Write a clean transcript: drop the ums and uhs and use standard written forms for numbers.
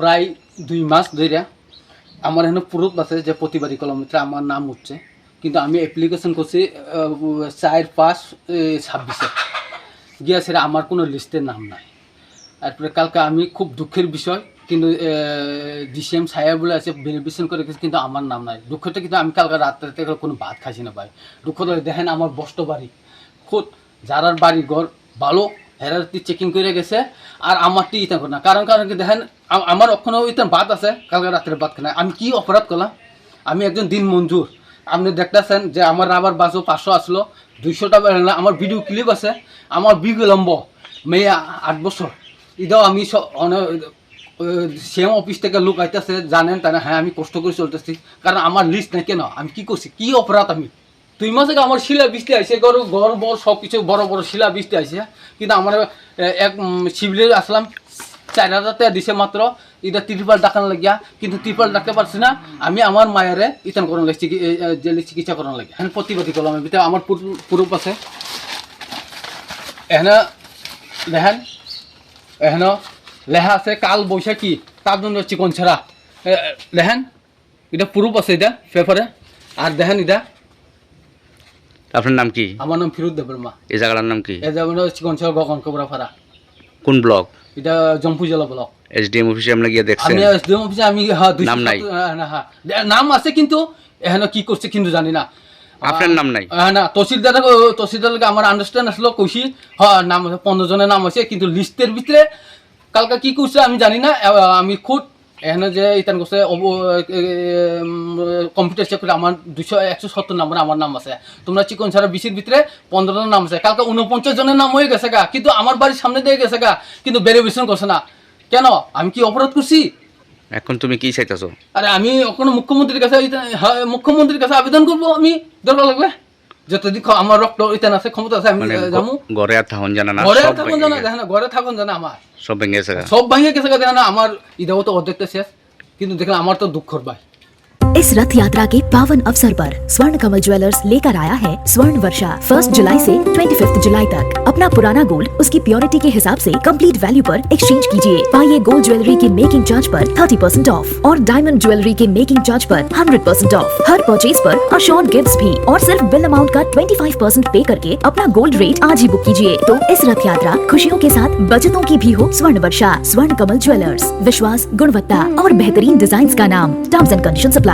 প্রায় 2 মাস ধরে আমার এখানে প্রুফ আছে যে প্রতিবাদী কলমিতে আমার নাম উঠছে, কিন্তু আমি অ্যাপ্লিকেশন করছি 4/5/26 গিয়া সেটা আমার কোনো লিস্টের নাম নাই। তারপরে কালকে আমি খুব দুঃখের বিষয়, কিন্তু ডিসিএম সাহেব বলে আছে ভেরিফিকেশন করে গেছে, কিন্তু আমার নাম নাই। দুঃখটা কিন্তু আমি কালকে রাত্রে থেকে কোনো ভাত খাইছি না ভাই। দুঃখ ধরে দেখেন আমার বস্ত বাড়ি খুদ যারার বাড়ি ঘর ভালো হেরাতি চেকিং করে গেছে, আর আমারটি ইতা করে না। কারণ কি দেখেন আমার ওখানেও ইতান ভাত আছে, কালকে রাত্রে ভাত খাই না। আমি কি অপরাধ করলাম? আমি একজন দিন মঞ্জুর। আপনি দেখতেছেন যে আমার আবার বাসও 500 আসলো, 200 টাকা আমার ভিডিও ক্লিপ আছে, আমার বিলম্ব মেয়ে 8 বছর। এটাও আমি সেম অফিস থেকে লোক আইতেছে, জানেন তাই না? হ্যাঁ, আমি কষ্ট করে চলতেছি, কারণ আমার লিস্ট নাই। কেন আমি কি করছি, কি অপরাধ? আমি 2 মাস আগে আমার শিলা বৃষ্টি আইসে, ঘর বড় সব কিছু বড় বড় শিলা বৃষ্টি আইসে, কিন্তু আমার এক শিবিরে আসলাম 4000 টাকা দিছে মাত্র, এটা ত্রিপাল ডাকান লাগিয়া, কিন্তু ত্রিপাল ডাকতে পারছি না। আমি আমার মায়েরে ইতান করান লাগছি, জেলে চিকিৎসা করান লাগে। এখন প্রতিবাদী করলাম ভিতরে আমার প্রুফ আছে। এখানে দেখেন, এখানে লেখা আছে কাল বৈশাখী তার জন্য চিকন ছাড়া। দেখেন এটা প্রুফ আছে, এটা পেপারে। আর দেখেন এটা আপনার নাম কি? আমার নাম ফিরোজ দেববর্মা। এই জায়গাটার নাম কি? এই জায়গা চিকন ছাড়া গগন কবরাপাড়া। কোন ব্লক? এটা জম্পু জেলা ব্লক। এসডিএম অফিসে আমরা গিয়ে দেখছেন? আমি এসডিএম অফিসে আমি নাম নাই? নাম আছে, কিন্তু এখানে কি করছে কিন্তু জানি না। আপনার নাম নাই? না, তহসিলদারকে আমার আন্ডারস্ট্যান্ড আসলো, কইছি নাম 15 জনের নাম আছে, কিন্তু লিস্টের ভিতরে কালকে কি করছে আমি জানি না। আমি খুদ এখানে যে ইতান করছে কম্পিউটার চেক করে আমার 170 নম্বর আমার নাম আছে। তোমরা চিকন ছাড়া 20-এর ভিতরে 15 জনের নাম আছে। কালকে 49 জনের নাম হয়ে গেছে গা, কিন্তু আমার বাড়ির সামনে দিয়ে গেছে গা, কিন্তু ভেরিফিকেশন করছে না। কেন? আমি কি অপরাধ করছি? এখন তুমি কি চাইতেছো? আরে আমি ওখানে মুখ্যমন্ত্রীর কাছে আবেদন করবো। আমি দরকার লাগবে যতদিন আমার রক্ত ইতান আছে, ক্ষমতা আছে, আমি যাবো। ঘরে আর থাকুন জানা না? ঘরে থাকুন জানা, দেখেন না, ঘরে থাকুন জানা আমার সব ভেঙে গেছে? সব ভাঙিয়ে গেছে দেখেন না। আমার ইদাও তো অর্ধেকটা শেষ, কিন্তু দেখলাম আমার তো দুঃখর ভাই। इस रथ यात्रा के पावन अवसर पर स्वर्ण कमल ज्वेलर्स लेकर आया है स्वर्ण वर्षा 1 जुलाई से 25 जुलाई तक। अपना पुराना गोल्ड उसकी प्योरिटी के हिसाब से कंप्लीट वैल्यू पर एक्सचेंज कीजिए। पाइए गोल्ड ज्वेलरी के मेकिंग चार्ज पर 30% ऑफ और डायमंड ज्वेलरी के मेकिंग चार्ज पर 100% ऑफ। हर परचेज पर अशोर्ड गिफ्ट्स भी, और सिर्फ बिल अमाउंट का 25% पे करके अपना गोल्ड रेट आज ही बुक कीजिए। तो इस रथ यात्रा खुशियों के साथ बचतों की भी हो। स्वर्ण वर्षा स्वर्ण कमल ज्वेलर्स, विश्वास, गुणवत्ता और बेहतरीन डिजाइन का नाम। Terms and conditions apply.